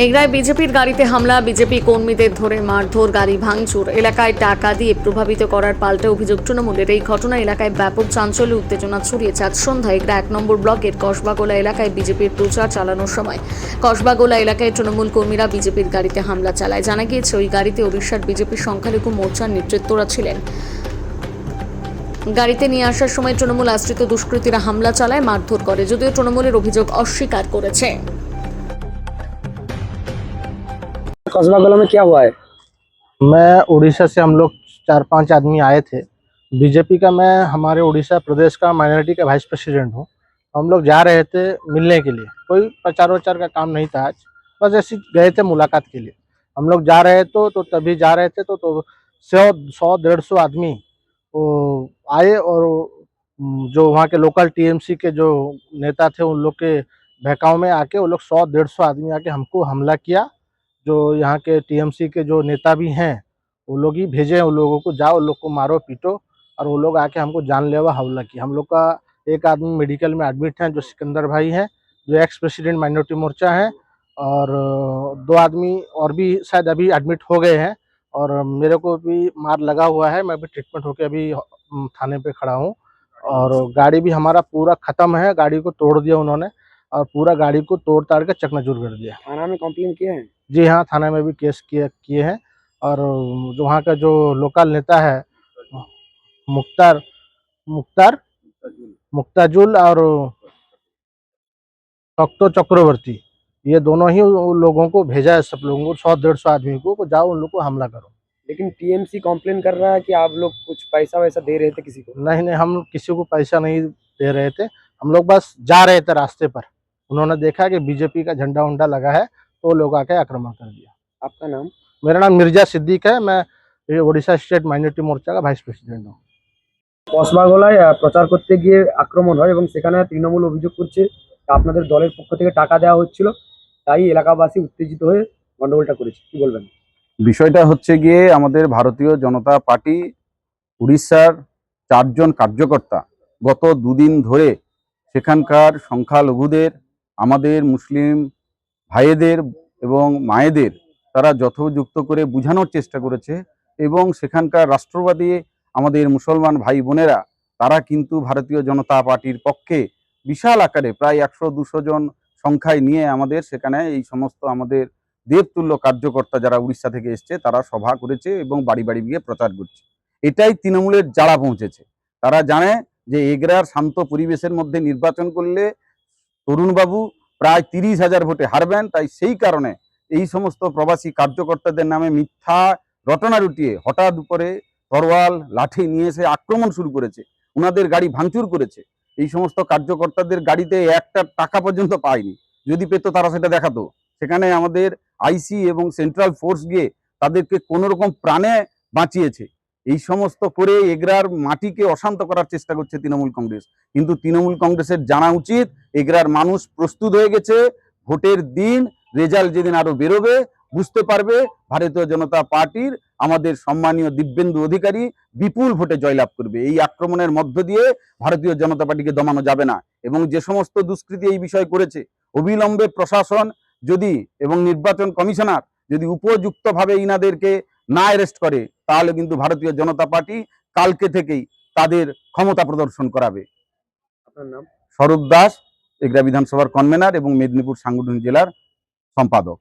এগরায় বিজেপির গাড়িতে হামলা, বিজেপি কর্মীদের ধরে মারধর, গাড়ি ভাঙচুর, এলাকায় টাকা দিয়ে প্রভাবিত করার পাল্টা অভিযোগ তৃণমূলের। এই ঘটনা এলাকায় ব্যাপক চাঞ্চল্য উত্তেজনা ছড়িয়েছে। আজ সন্ধ্যায় এগরা 1 নম্বর ব্লকের কসবাগোলা এলাকায় বিজেপির প্রচার চালানোর সময় কসবাগোলা এলাকায় তৃণমূল কর্মীরা বিজেপির গাড়িতে হামলা চালায়। জানা গিয়েছে ওই গাড়িতে ওড়িশার বিজেপি সংখ্যালঘু মোর্চার নেতৃত্বরা ছিলেন। গাড়িতে নিয়ে আসার সময় তৃণমূল আশ্রিত দুষ্কৃতীরা হামলা চালায়, মারধর করে, যদিও তৃণমূলের অভিযোগ অস্বীকার করেছে। कस्बा में क्या हुआ है? मैं उड़ीसा से, हम लोग 4-5 आदमी आए थे। बीजेपी का, मैं हमारे उड़ीसा प्रदेश का माइनॉरिटी का वाइस प्रेसिडेंट हूँ। हम लोग जा रहे थे मिलने के लिए, कोई प्रचार वचार का काम नहीं था आज, बस ऐसे गए थे मुलाकात के लिए। हम लोग जा रहे तो तभी जा रहे थे तो 100-150 आदमी वो आए और जो वहाँ के लोकल टीएमसी के जो नेता थे उन लोग के बहकाव में आके वो लोग 100-150 आदमी आके हमको हमला किया। जो यहाँ के टीएमसी के जो नेता भी हैं वो लोग ही भेजे उन लोगों को, जाओ उन लोग को मारो पीटो, और वो लोग आके हमको जानलेवा हमला किया। हम लोग का एक आदमी मेडिकल में एडमिट है जो सिकंदर भाई हैं, जो एक्स प्रेसिडेंट माइनॉरिटी मोर्चा है, और 2 आदमी और भी शायद अभी एडमिट हो गए हैं, और मेरे को भी मार लगा हुआ है। मैं भी ट्रीटमेंट होके अभी थाने पे खड़ा हूँ। और गाड़ी भी हमारा पूरा ख़त्म है, गाड़ी को तोड़ दिया उन्होंने, और पूरा गाड़ी को तोड़ ताड़ के चकनाचूर कर दिया। थाना में कंप्लेन किए हैं? जी हाँ, थाना में भी केस किए हैं। और जो वहाँ का जो लोकल नेता है मुख्तार मुख्तार मुक्ताजुल और भक्तो चक्रवर्ती, ये दोनों ही उन लोगों को भेजा है, सब लोगों को 100-150 आदमी को जाओ उन लोग को हमला करो। लेकिन टीएमसी कंप्लेन कर रहा है कि आप लोग कुछ पैसा वैसा दे रहे थे किसी को। नहीं नहीं, हम किसी को पैसा नहीं दे रहे थे, हम लोग बस जा रहे थे रास्ते पर। उन्होंने देखा कि बीजेपी का झंडा उंडा लगा है तो लोग आके आक्रमण कर दिया। आपका नाम? मेरा नाम मिर्जा सिद्दीक है, मैं ये उड़ीसा स्टेट माइनॉरिटी मोर्चा का वाइस प्रेसिडेंट हूँ। কসবাগোলায় প্রচার করতে গিয়ে আক্রমণ হয় এবং সেখানে তৃণমূল অভিযোগ করছে আপনাদের দলের পক্ষ থেকে টাকা দেওয়া হচ্ছিল, তাই এলাকাবাসী উত্তেজিত হয়ে গন্ডগোলটা করেছে। কি বলবেন? বিষয়টা হচ্ছে গিয়ে আমাদের ভারতীয় জনতা পার্টি উড়িষ্যার 4 জন কার্যকর্তা গত দুদিন ধরে সেখানকার সংখ্যালঘুদের, আমাদের মুসলিম ভাইদের এবং মায়েদের তারা যথোযুক্ত করে বোঝানোর চেষ্টা করেছে, এবং সেখানকার রাষ্ট্রবাদী আমাদের মুসলমান ভাই বোনেরা তারা কিন্তু ভারতীয় জনতা পার্টির পক্ষে বিশাল আকারে প্রায় 100-200 জন সংখ্যায় নিয়ে আমাদের সেখানে এই সমস্ত আমাদের দেবতুল্য কার্যকর্তা যারা উড়িষ্যা থেকে এসছে তারা সভা করেছে এবং বাড়ি বাড়ি গিয়ে প্রচার করছে। এটাই তৃণমূলের জ্বালা পৌঁছেছে। তারা জানে যে এগরার শান্ত পরিবেশের মধ্যে নির্বাচন করলে তরুণবাবু প্রায় 30,000 ভোটে হারবেন, তাই সেই কারণে এই সমস্ত প্রবাসী কার্যকর্তাদের নামে মিথ্যা রটনা রুটিয়ে হঠাৎ উপরে তরোয়াল লাঠি নিয়ে এসে আক্রমণ শুরু করেছে, ওনাদের গাড়ি ভাঙচুর করেছে। এই সমস্ত কার্যকর্তাদের গাড়িতে একটা টাকা পর্যন্ত পায়নি, যদি পেত তারা সেটা দেখাতো। সেখানে আমাদের আইসি এবং সেন্ট্রাল ফোর্স গিয়ে তাদেরকে কোনো রকম প্রাণে বাঁচিয়েছে। এই সমস্ত করে এগরার মাটিকে অশান্ত করার চেষ্টা করছে তৃণমূল কংগ্রেস। কিন্তু তৃণমূল কংগ্রেসের জানা উচিত এগরার মানুষ প্রস্তুত হয়ে গেছে। ভোটের দিন রেজাল্ট যেদিন আরো বেরোবে বুঝতে পারবে ভারতীয় জনতা পার্টির আমাদের সম্মানীয় দিব্যেন্দু অধিকারী বিপুল ভোটে জয়লাভ করবে। এই আক্রমণের মধ্য দিয়ে ভারতীয় জনতা পার্টিকে দমানো যাবে না, এবং যে সমস্ত দুষ্কৃতী এই বিষয় করেছে অবিলম্বে প্রশাসন যদি এবং নির্বাচন কমিশনার যদি উপযুক্তভাবে ইনাদেরকে না অ্যারেস্ট করে তাহলে কিন্তু ভারতীয় জনতা পার্টি কালকে থেকেই তাদের ক্ষমতা প্রদর্শন করাবে। আপনার নাম? স্বরূপ দাস, এগরা বিধানসভার কনভেনার এবং মেদিনীপুর সাংগঠনিক জেলার সম্পাদক।